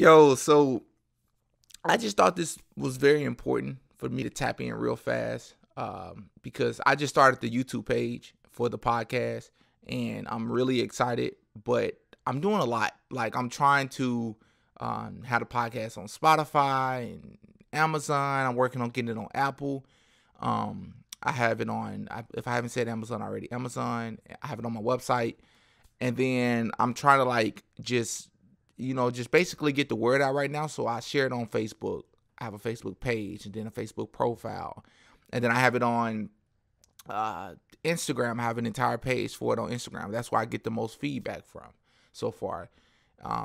Yo, so I just thought this was very important for me to tap in real fast because I just started the YouTube page for the podcast and I'm really excited, but I'm doing a lot. Like I'm trying to have a podcast on Spotify and Amazon. I'm working on getting it on Apple. I have it on, if I haven't said Amazon already, Amazon. I have it on my website. And then I'm trying to just basically get the word out right now. So I share it on Facebook. I have a Facebook page and then a Facebook profile. And then I have it on Instagram. I have an entire page for it on Instagram. That's where I get the most feedback from so far.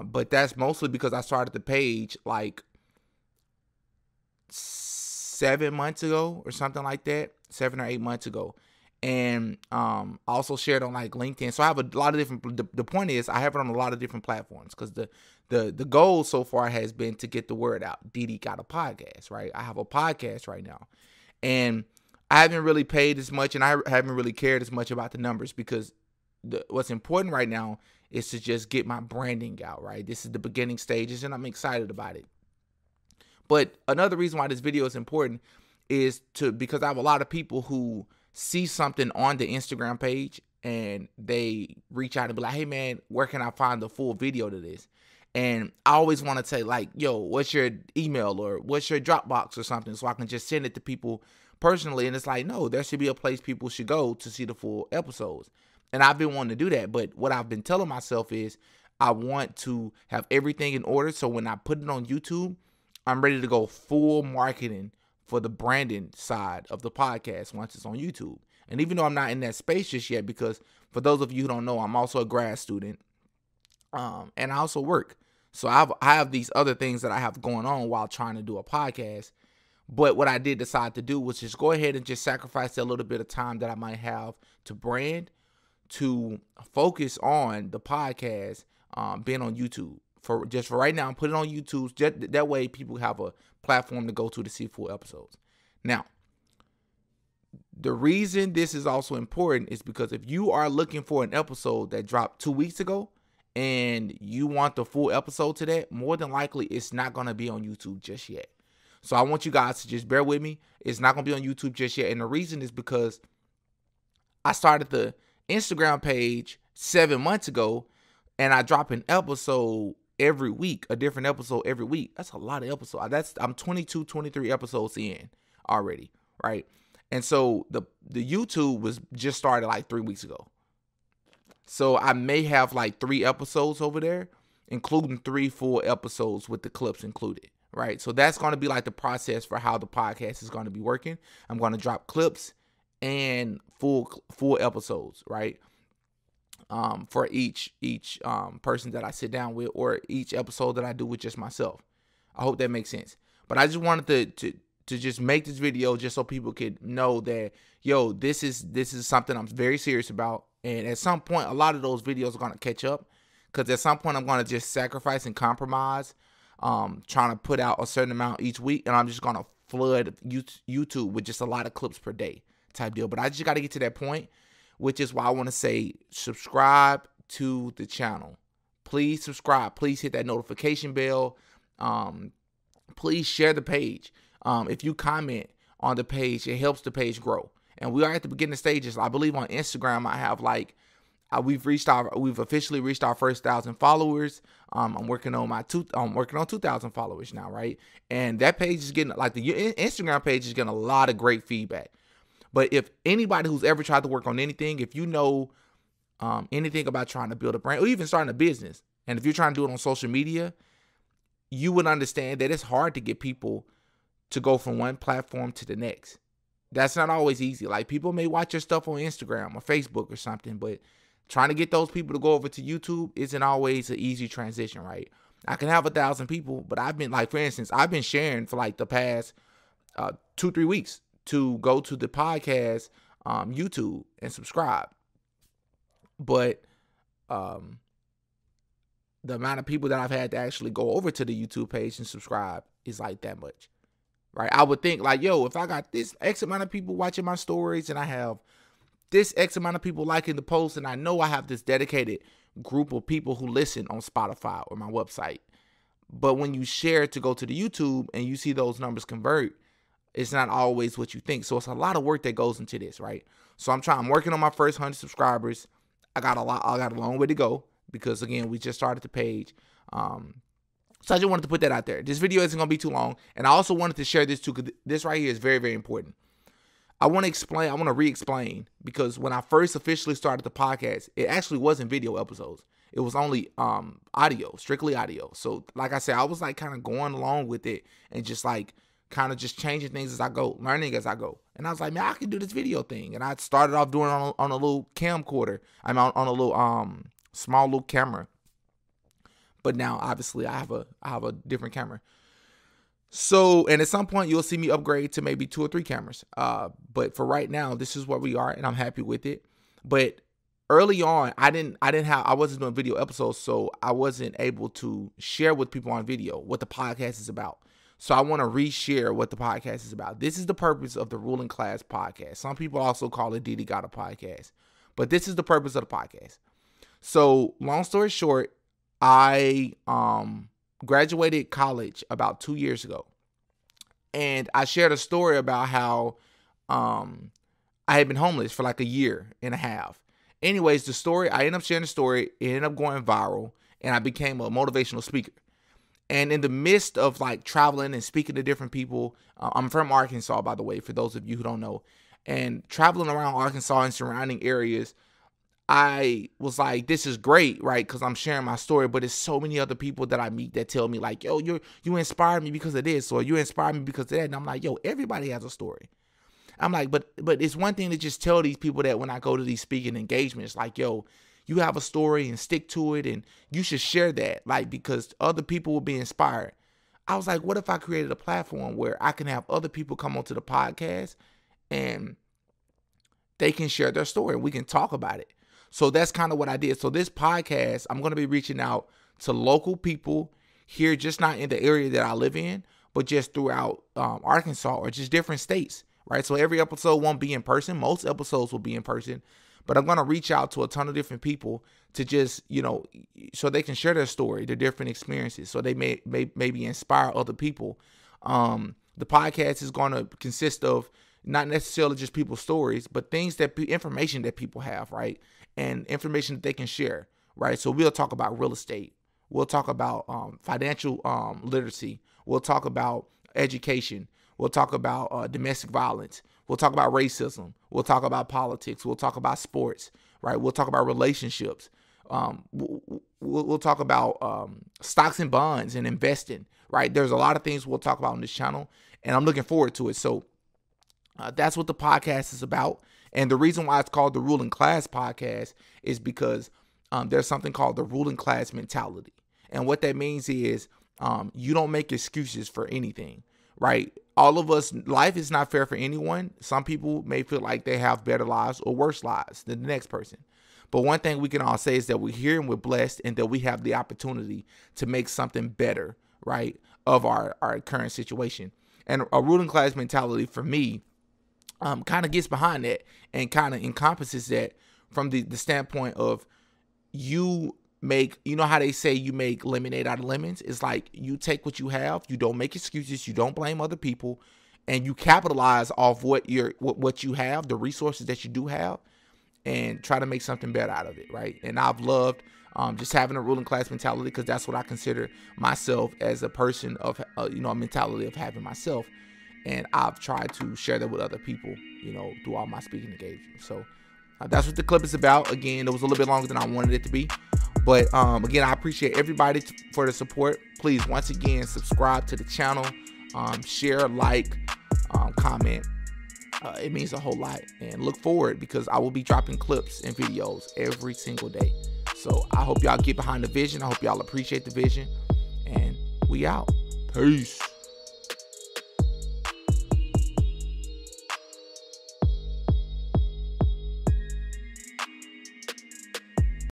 But that's mostly because I started the page like 7 months ago or something like that, 7 or 8 months ago. And I also shared on like LinkedIn. So I have a lot of different, the point is I have it on a lot of different platforms because the goal so far has been to get the word out. DD got a podcast, right? I have a podcast right now. And I haven't really paid as much and I haven't really cared as much about the numbers because what's important right now is to just get my branding out, right? This is the beginning stages and I'm excited about it. But another reason why this video is important is because I have a lot of people who see something on the Instagram page and they reach out and be like, hey man, where can I find the full video to this? And I always want to say like, yo, what's your email or what's your Dropbox or something so I can just send it to people personally. And it's like, no, there should be a place people should go to see the full episodes. And I've been wanting to do that. But what I've been telling myself is I want to have everything in order. So when I put it on YouTube, I'm ready to go full marketing for the branding side of the podcast once it's on YouTube. And even though I'm not in that space just yet, because for those of you who don't know, I'm also a grad student and I also work. So I have these other things that I have going on while trying to do a podcast. But what I did decide to do was just go ahead and just sacrifice a little bit of time that I might have to brand, to focus on the podcast being on YouTube. For right now, put it on YouTube. That way people have a platform to go to see full episodes. Now, the reason this is also important is because if you are looking for an episode that dropped 2 weeks ago and you want the full episode to that, more than likely it's not going to be on YouTube just yet. So I want you guys to just bear with me. It's not going to be on YouTube just yet. And the reason is because I started the Instagram page 7 months ago and I drop an episode every week, a different episode every week. That's a lot of episodes. I'm 22, 23 episodes in already, right? And so the YouTube was just started like 3 weeks ago. So I may have like 3 episodes over there, including 3 full episodes with the clips included, right? So that's going to be like the process for how the podcast is going to be working. I'm going to drop clips and full episodes, right? For each person that I sit down with or each episode that I do with just myself. I hope that makes sense. But I just wanted to just make this video just so people could know that, yo, this is something I'm very serious about. And at some point, a lot of those videos are going to catch up because at some point I'm going to just sacrifice and compromise trying to put out a certain amount each week. And I'm just going to flood YouTube with just a lot of clips per day type deal. But I just got to get to that point, which is why I want to say subscribe to the channel. Please subscribe. Please hit that notification bell. Please share the page. If you comment on the page, it helps the page grow. And we are at the beginning stages. I believe on Instagram, I have we've officially reached our first 1,000 followers. I'm working on 2,000 followers now, right? And that page is getting the Instagram page is getting a lot of great feedback. But if anybody who's ever tried to work on anything, if you know anything about trying to build a brand or even starting a business, and if you're trying to do it on social media, you would understand that it's hard to get people to go from one platform to the next. That's not always easy. Like people may watch your stuff on Instagram or Facebook or something, but trying to get those people to go over to YouTube isn't always an easy transition, right? I can have 1,000 people, but I've been for instance, I've been sharing for like the past 2-3 weeks to go to the podcast YouTube and subscribe. But the amount of people that I've had to actually go over to the YouTube page and subscribe is like that much, right? I would think like, yo, if I got this X amount of people watching my stories and I have this X amount of people liking the post and I know I have this dedicated group of people who listen on Spotify or my website, But when you share to go to the YouTube and you see those numbers convert, it's not always what you think. So it's a lot of work that goes into this, right? So I'm working on my first 100 subscribers. I got a long way to go because, again, we just started the page. So I just wanted to put that out there. This video isn't going to be too long. And I also wanted to share this too, because this right here is very, very important. I want to re-explain, because when I first officially started the podcast, it actually wasn't video episodes. It was only audio, strictly audio. So like I said, I was like kind of going along with it and just like kind of just changing things as I go, learning as I go. And I was like, man, I can do this video thing. And I started off doing it on a little camcorder. I'm on a little small little camera. But now obviously I have a different camera. So, and at some point you'll see me upgrade to maybe 2 or 3 cameras. But for right now, this is where we are, and I'm happy with it. But early on, I wasn't doing video episodes, so I wasn't able to share with people on video what the podcast is about. So I want to reshare what the podcast is about. This is the purpose of the Ruling Class podcast. Some people also call it DDGotAPodcast, but this is the purpose of the podcast. So long story short, I graduated college about 2 years ago, and I shared a story about how I had been homeless for like a year and a half. Anyways, I ended up sharing the story. It ended up going viral, and I became a motivational speaker. And in the midst of like traveling and speaking to different people, I'm from Arkansas, by the way, for those of you who don't know, and traveling around Arkansas and surrounding areas, I was like, this is great, right? Because I'm sharing my story, but there's so many other people that I meet that tell me like, yo, you inspired me because of this, or you inspired me because of that. And I'm like, yo, everybody has a story. I'm like, but it's one thing to just tell these people that when I go to these speaking engagements, like, yo, you have a story and stick to it, and you should share that, like, because other people will be inspired. I was like, what if I created a platform where I can have other people come onto the podcast and they can share their story and we can talk about it. So that's kind of what I did. So this podcast, I'm going to be reaching out to local people here, just not in the area that I live in, but just throughout Arkansas or just different states, right? So every episode won't be in person. Most episodes will be in person. But I'm going to reach out to a ton of different people to just, so they can share their story, their different experiences, so they may maybe inspire other people. The podcast is going to consist of not necessarily just people's stories, but information that people have, right? And information that they can share, right? So we'll talk about real estate. We'll talk about financial literacy. We'll talk about education. We'll talk about domestic violence. We'll talk about racism. We'll talk about politics. We'll talk about sports, right? We'll talk about relationships. We'll talk about stocks and bonds and investing, right? There's a lot of things we'll talk about on this channel, and I'm looking forward to it. So that's what the podcast is about. And the reason why it's called the Ruling Class Podcast is because there's something called the ruling class mentality. And what that means is you don't make excuses for anything, right? All of us, life is not fair for anyone. Some people may feel like they have better lives or worse lives than the next person. But one thing we can all say is that we're here and we're blessed, and that we have the opportunity to make something better, right, of our current situation. And a ruling class mentality for me kind of gets behind that and kind of encompasses that from the standpoint of you know how they say you make lemonade out of lemons? It's like you take what you have, you don't make excuses, you don't blame other people, and you capitalize off what you have, the resources that you do have, and try to make something better out of it, right? And I've loved just having a ruling class mentality, because that's what I consider myself as a person of, a mentality of having myself. And I've tried to share that with other people, through all my speaking engagements. So that's what the clip is about. Again, it was a little bit longer than I wanted it to be. But again, I appreciate everybody for the support. Please, once again, subscribe to the channel, share, like, comment. It means a whole lot. And look forward, because I will be dropping clips and videos every single day. So I hope y'all get behind the vision. I hope y'all appreciate the vision. And we out. Peace.